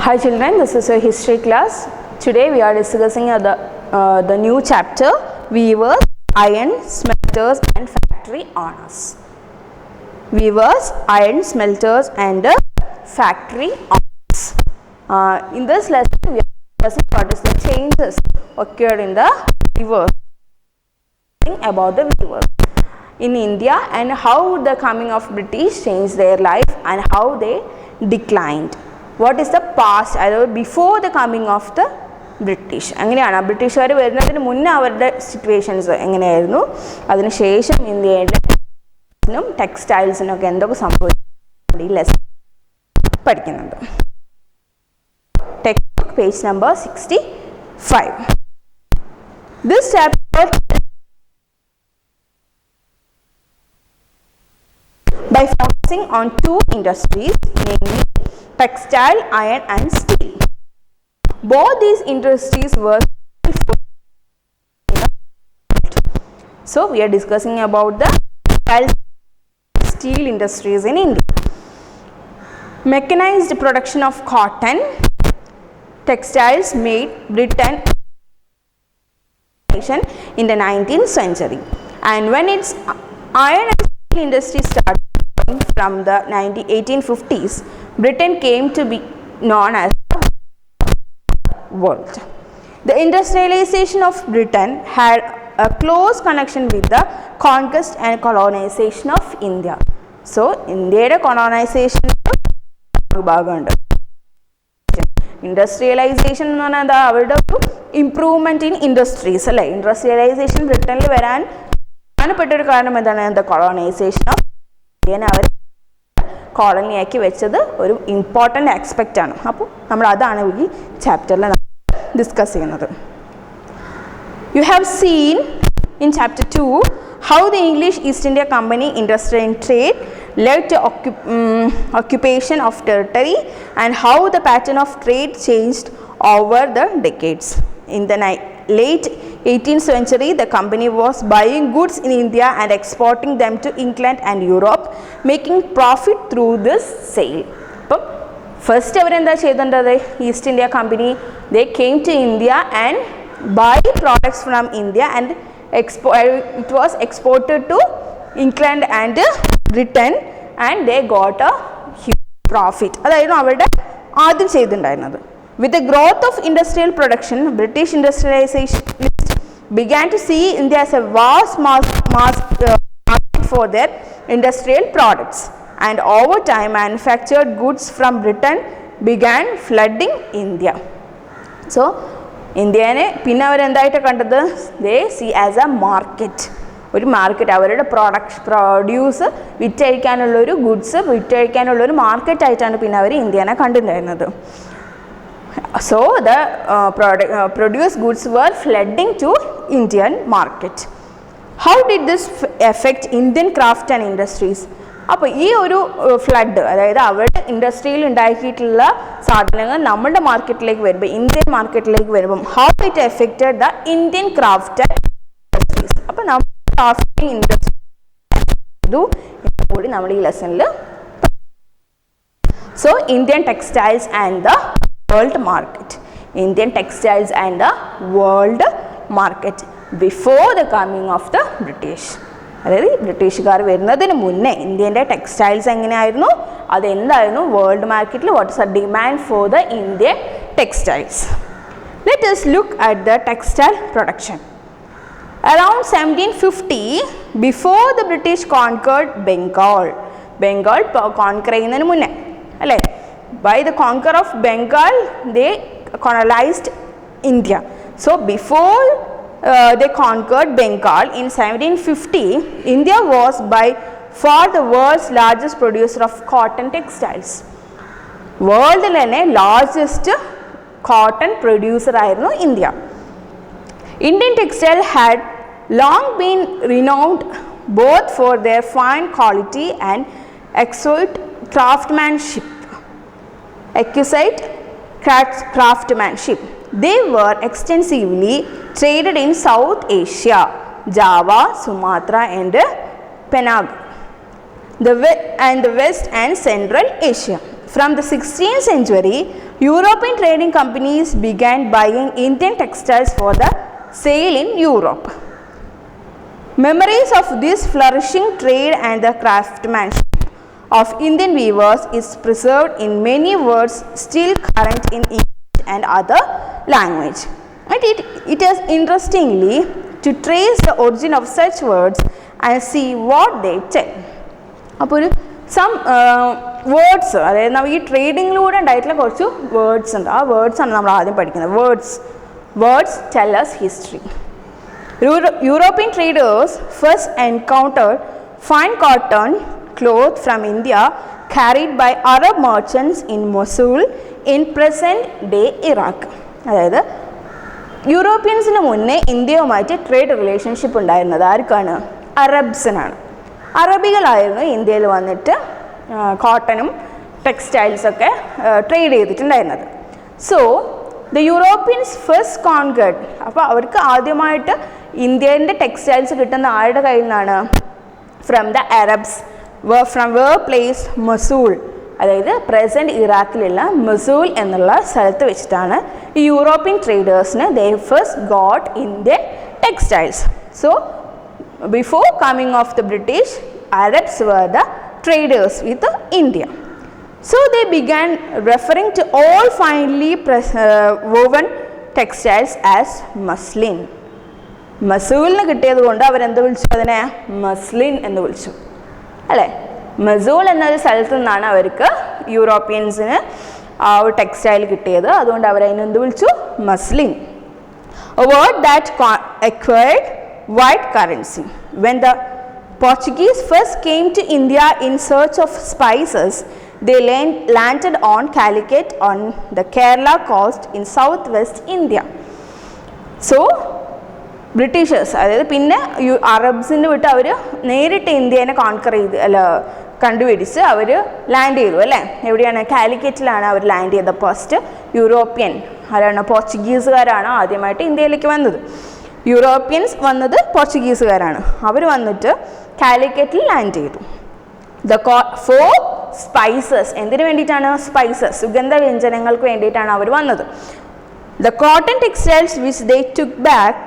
Hi children, this is a history class. Today we are discussing the new chapter, Weavers, Iron, Smelters and Factory Owners. Weavers, Iron, Smelters and Factory Owners. In this lesson we are discussing what is the changes occurred in the weavers, about the weavers in India and how the coming of British changed their life and how they declined. What is the past, before the coming of the British? അങ്ങനെയാണ് ബ്രിട്ടീഷുകാർ വരുന്നതിന് മുന്നേ അവരുടെ situations എങ്ങനെയായിരുന്നു, അതിനുശേഷം ഇന്ത്യയിലും ടെക്സ്റ്റൈൽസിനൊക്കെ എന്തൊക്കെ സംഭവിച്ചു ഈ ലെസൺ പഠിക്കുന്നുണ്ട്. Text book page number 65. This chapter by focusing on two industries, namely textile, iron and steel. Both these industries were so we are discussing about the textile steel industries in India. Mechanized production of cotton textiles made Britain in the 19th century, and when its iron and steel industry started from the 1850s, Britain came to be known as the world. The industrialization of Britain had a close connection with the conquest and colonization of India. So, India's colonization industrialization എന്ന് പറഞ്ഞാൽ അവരുടെ ഒരു improvement in industries അല്ലേ. Industrialisation ബ്രിട്ടനിൽ വരാൻ പ്രധാനപ്പെട്ട ഒരു കാരണം എന്താണ്, ദ കൊളോണൈസേഷൻ ഓഫ് ഇന്ത്യനെ അവർ കോളനിയാക്കി വെച്ചത് ഒരു ഇമ്പോർട്ടൻ്റ് ആസ്പെക്റ്റ് ആണ്. അപ്പോൾ നമ്മൾ അതാണ് ഈ ചാപ്റ്ററിൽ ഡിസ്കസ് ചെയ്യുന്നത്. You have seen in chapter 2 how the English East India Company industry and trade led to occupation of territory and how the pattern of trade changed over the decades. In the late 18th century, the company was buying goods in India and exporting them to England and Europe, making profit through this sale. So, first അവരെന്താ ചെയ്തത്, east India company they came to India and buy products from India and it was exported to England and Britain and they got a huge profit. അതായിരുന്നു അവരുടെ ആദ്യം ചെയ്തിട്ടുണ്ടായിരുന്നത്. With the growth of industrial production, British industrialization began to see India as a vast market for their industrial products, and over time manufactured goods from Britain began flooding India. So ഇന്ത്യനെ പിന്നെ അവരെന്തായിട്ട് കണ്ടത്, they see as a market, ഒരു market, അവരുടെ produce വിറ്റഴിക്കാനുള്ളൊരു goods വിറ്റഴിക്കാനുള്ളൊരു മാർക്കറ്റായിട്ടാണ് പിന്നെ അവർ ഇന്ത്യനെ കണ്ടിട്ടുണ്ടായിരുന്നത്. So the produced goods were flooding to Indian market. How did this affect Indian craft and industries? അപ്പോൾ ഈ ഒരു ഫ്ലഡ്, അതായത് അവരുടെ ഇൻഡസ്ട്രിയിൽ ഉണ്ടാക്കിയിട്ടുള്ള സാധനങ്ങൾ നമ്മുടെ മാർക്കറ്റിലേക്ക് വരുമ്പോൾ, ഇന്ത്യൻ മാർക്കറ്റിലേക്ക് വരുമ്പം how it affected the Indian craft and industries. അപ്പോൾ നമ്മൾ ക്രാഫ്റ്റ് ഇൻഡസ്ട്രി കൂടി നമ്മൾ ഈ ലെസണിൽ. So Indian textiles and the world market. Indian textiles and the world market before the coming of the British. അതായത് ബ്രിട്ടീഷുകാർ വരുന്നതിന് മുന്നേ ഇന്ത്യൻ്റെ ടെക്സ്റ്റൈൽസ് എങ്ങനെയായിരുന്നു, അതെന്തായിരുന്നു വേൾഡ് മാർക്കറ്റിൽ, what is the demand for the Indian textiles. Let us look at the textile production. Around 1750, before the British conquered Bengal conquer ചെയ്യുന്നതിന് മുന്നേ അല്ലേ, by the conquer of Bengal they colonized India. So before they conquered Bengal in 1750, India was by far the world's largest producer of cotton textiles. വേൾഡിൽ തന്നെ largest cotton producer ആയിരുന്നു India. Indian textile had long been renowned both for their fine quality and exquisite craftsmanship. They were extensively traded in South Asia, Java, Sumatra and Penang, the West and Central Asia. From the 16th century, European trading companies began buying Indian textiles for the sale in Europe. Memories of this flourishing trade and the craftsmanship of Indian weavers is preserved in many words still current in English and other language. And it is interestingly to trace the origin of such words and see what they tell. അപ്പോൾ ഒരു some words, അതായത് നമ്മൾ ഈ ട്രേഡിങ്ങിലൂടെ ഉണ്ടായിട്ടുള്ള കുറച്ച് words ഉണ്ട്. ആ വേർഡ്സാണ് നമ്മൾ ആദ്യം പഠിക്കുന്നത്. Words tell us history. European traders first encountered fine cotton cloth from India carried by Arab merchants in Mosul in present day Iraq. അതായത് യൂറോപ്യൻസിന് മുന്നേ ഇന്ത്യയുമായിട്ട് ട്രേഡ് റിലേഷൻഷിപ്പ് ഉണ്ടായിരുന്നത് ആർക്കാണ്? അറബ്സിനാണ്. അറബികളായിരുന്നു ഇന്ത്യയിൽ വന്നിട്ട് കോട്ടനും ടെക്സ്റ്റൈൽസൊക്കെ ട്രേഡ് ചെയ്തിട്ടുണ്ടായിരുന്നത്. So the Europeans first conquered, അപ്പോൾ അവർക്ക് ആദ്യമായിട്ട് ഇന്ത്യൻ്റെ ടെക്സ്റ്റൈൽസ് കിട്ടുന്ന ആരുടെ കയ്യിൽ നിന്നാണ്? From the Arabs. From where place Mosul, അതായത് പ്രസൻറ്റ് ഇറാഖിലുള്ള മൊസൂൾ എന്നുള്ള സ്ഥലത്ത് വെച്ചിട്ടാണ് ഈ യൂറോപ്യൻ ട്രേഡേഴ്സിന് they first got Indian textiles. So before coming of the British, Arabs were the traders with India. So they began referring to all finely woven textiles as muslin. മസൂലിന് കിട്ടിയത് കൊണ്ട് അവരെന്ത് വിളിച്ചു? അതിനെ മസ്ലിൻ എന്ന് വിളിച്ചു, അല്ലേ? മസൂൾ എന്നൊരു സ്ഥലത്തു നിന്നാണ് അവർക്ക് യൂറോപ്യൻസിന് ആ ഒരു ടെക്സ്റ്റൈൽ കിട്ടിയത്. അതുകൊണ്ട് അവരതിനെന്ത് വിളിച്ചു? Muslin. A word that acquired white currency. When the Portuguese first came to India in search of spices, they landed on Calicut on the Kerala coast in southwest India. So Britishers, അതായത് പിന്നെ അറബ്സിന് വിട്ട് അവർ നേരിട്ട് ഇന്ത്യനെ conquer ചെയ്ത് കണ്ടുപിടിച്ച് our land ചെയ്തു, അല്ലേ? എവിടെയാണ്? കാലിക്കറ്റിലാണ് our land ചെയ്തത്. ഫസ്റ്റ് യൂറോപ്യൻ ആരാണ്? പോർച്ചുഗീസുകാരാണ് ആദ്യമായിട്ട് ഇന്ത്യയിലേക്ക് വന്നത്. യൂറോപ്യൻസ് വന്നത് പോർച്ചുഗീസുകാരാണ്. അവർ വന്നിട്ട് കാലിക്കറ്റിൽ ലാൻഡ് ചെയ്തു. ഫോർ സ്പൈസസ്, എന്തിനു വേണ്ടിയിട്ടാണ്? സ്പൈസസ്, സുഗന്ധവ്യഞ്ജനങ്ങൾക്ക് വേണ്ടിയിട്ടാണ് അവർ വന്നത്. The cotton textiles which they took back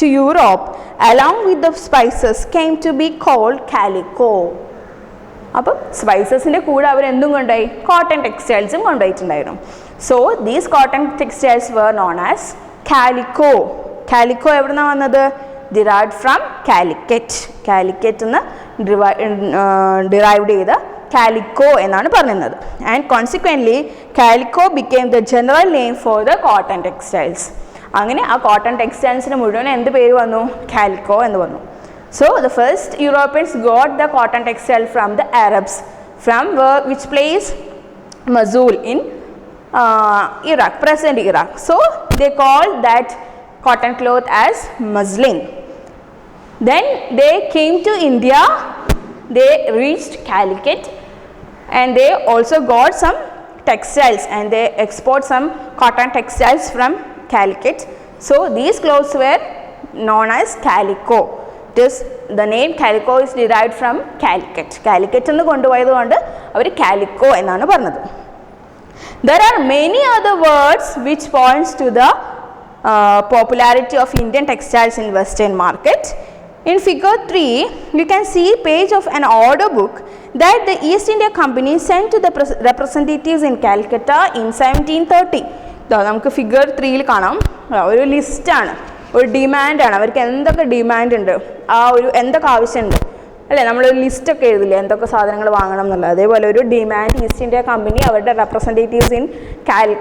to Europe along with the spices came to be called calico. അപ്പം സ്പൈസസിൻ്റെ കൂടെ അവർ എന്തും കൊണ്ടുപോയി? കോട്ടൺ ടെക്സ്റ്റൈൽസും കൊണ്ടുപോയിട്ടുണ്ടായിരുന്നു. So these cotton textiles were known as calico. Calico എവിടെ നിന്നാണ് വന്നത്? Derived from Calicut. കാലിക്കറ്റ് എന്ന് ഡിറൈവ്ഡ് ചെയ്ത കാലിക്കോ എന്നാണ് പറയുന്നത്. And consequently calico became the general name for the cotton textiles. അങ്ങനെ ആ കോട്ടൺ ടെക്സ്റ്റൈൽസിന് മുഴുവൻ എന്ത് പേര് വന്നു? കാലിക്കോ എന്ന് വന്നു. So the first Europeans got the cotton textile from the Arabs from which place? Mosul in Iraq, present Iraq. So they called that cotton cloth as muslin. Then they came to India, they reached Calicut, and they also got some textiles and they export some cotton textiles from Calicut. So these clothes were known as calico. The name calico is derived from Calicut. Calicut എന്ന് കൊണ്ടുപോയതുകൊണ്ട് അവർ calico എന്നാണ് പറഞ്ഞത്. There are many other words which points to the popularity of Indian textiles in Western market. In figure 3, you can see page of an order book that the East India Company sent to the representatives in Calcutta in 1730. നമുക്ക് figure 3ൽ കാണാം. ഒരു ലിസ്റ്റാണ്, ഒരു ഡിമാൻഡാണ്. അവർക്ക് എന്തൊക്കെ demand ഉണ്ട്, ആ ഒരു എന്തൊക്കെ ആവശ്യമുണ്ട്, അല്ലേ? നമ്മളൊരു ലിസ്റ്റൊക്കെ എഴുതില്ലേ എന്തൊക്കെ സാധനങ്ങൾ വാങ്ങണം എന്നുള്ളത്. അതേപോലെ ഒരു ഡിമാൻഡ് ഈസ്റ്റ് ഇന്ത്യ കമ്പനി അവരുടെ റെപ്രസെൻറ്റേറ്റീവ്സ് ഇൻ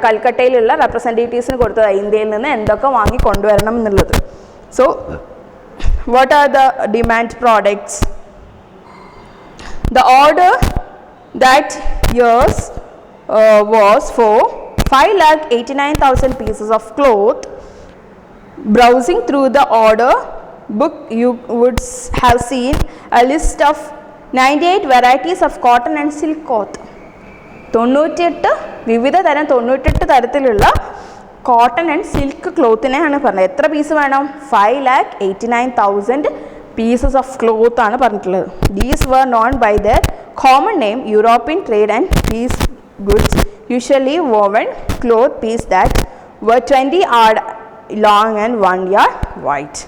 കൽക്കട്ടയിലുള്ള റെപ്രസെൻറ്റേറ്റീവ്സിന് കൊടുത്തത് ഇന്ത്യയിൽ നിന്ന് എന്തൊക്കെ വാങ്ങി കൊണ്ടുവരണം എന്നുള്ളത്. So what are the demand products? The order that years was for 5,89,000 pieces of cloth. Browsing through the order book, you would have seen a list of 98 varieties of cotton and silk cloth. 98 വിവിധ തരം 98 തരത്തിലുള്ള cotton and silk ക്ലോത്തിനെയാണ് പറഞ്ഞത്. എത്ര piece വേണം? 5,89,000 pieces of cloth ആണ് പറഞ്ഞിട്ടുള്ളത്. These were known by their common name European trade and goods, usually woven cloth piece that were 20 yard long and 1 yard wide.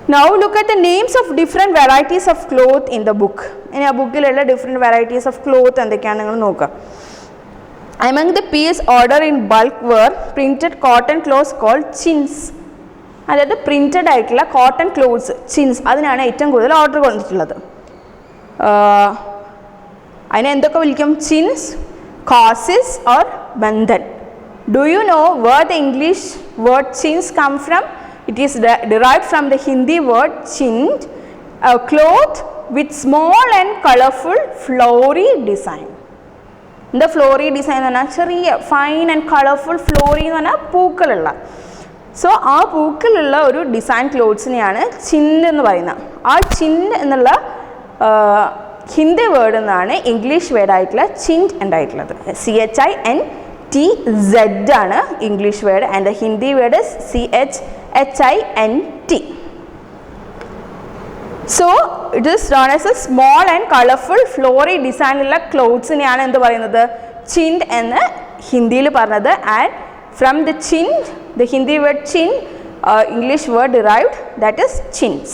Now look at the names of different varieties of cloth in the book. In a book different varieties of cloth and they can noka. Among the piece ordered in bulk were printed cotton clothes called chins. അതായത് printed ആയിട്ടുള്ള cotton clothes chintz അതിനാണ് ഏറ്റവും കൂടുതൽ order വന്നിട്ടുള്ളത്. അതിനെ എന്തൊക്കെ വിളിക്കും? Chintz, കോസിസ് or bandhan. Do you know where the English word chintz come from? It is derived from the Hindi word chind, a cloth with small and colorful flowery design. The flowery design is ചെറിയ fine and colorful flowery എന്ന് പറഞ്ഞാൽ പൂക്കളുള്ള. So ആ പൂക്കളുള്ള ഒരു design ക്ലോത്ത്സിനെയാണ് ചിൻഡ് എന്ന് പറയുന്നത്. ആ ചിൻഡ് എന്നുള്ള Hindi word എന്നാണ് ഇംഗ്ലീഷ് വേർഡായിട്ടുള്ള ചിൻഡ് ഉണ്ടായിട്ടുള്ളത്. CHINTZ ആണ് English word and the Hindi word CHHINT. So it is known as a small and colorful flowery design ഉള്ള ക്ലോത്ത്സിനെയാണ് എന്ത് പറയുന്നത്? ചിൻഡ് എന്ന് ഹിന്ദിയിൽ പറഞ്ഞത്. And from the chint, the Hindi word chin, English word derived, that is chins.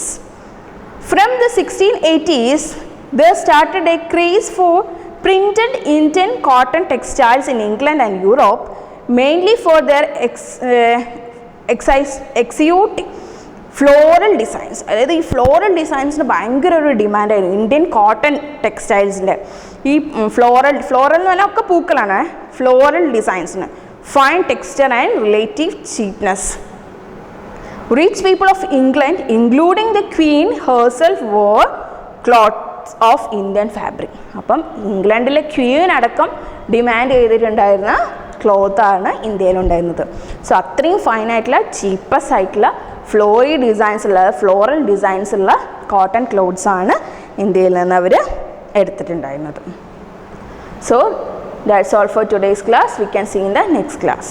From the 1680s, there started a craze for printed Indian cotton textiles in England and Europe, mainly for their exotic floral designs. അതായത് ഈ floral ഡിസൈൻസിന് ഭയങ്കര ഒരു ഡിമാൻഡായിരുന്നു Indian cotton ടെക്സ്റ്റൈൽസിൻ്റെ. ഈ floral എന്ന് പറഞ്ഞാൽ ഒക്കെ പൂക്കളാണ്. Floral ഡിസൈൻസിന് fine texture and relative cheapness. Rich people of England, including the Queen herself, wore cloths of Indian fabric. അപ്പം ഇംഗ്ലണ്ടിലെ ക്വീൻ അടക്കം ഡിമാൻഡ് ചെയ്തിട്ടുണ്ടായിരുന്ന ക്ലോത്താണ് ഇന്ത്യയിലുണ്ടായിരുന്നത്. സോ അത്രയും ഫൈനായിട്ടുള്ള ചീപ്പസ്റ്റ് ആയിട്ടുള്ള ഫ്ലോറി ഡിസൈൻസ് ഉള്ള ഫ്ലോറൽ ഡിസൈൻസ് ഉള്ള കോട്ടൺ ക്ലോത്ത്സ് ആണ് ഇന്ത്യയിൽ നിന്ന് അവർ എടുത്തിട്ടുണ്ടായിരുന്നത്. So that's all for today's class. We can see in the next class.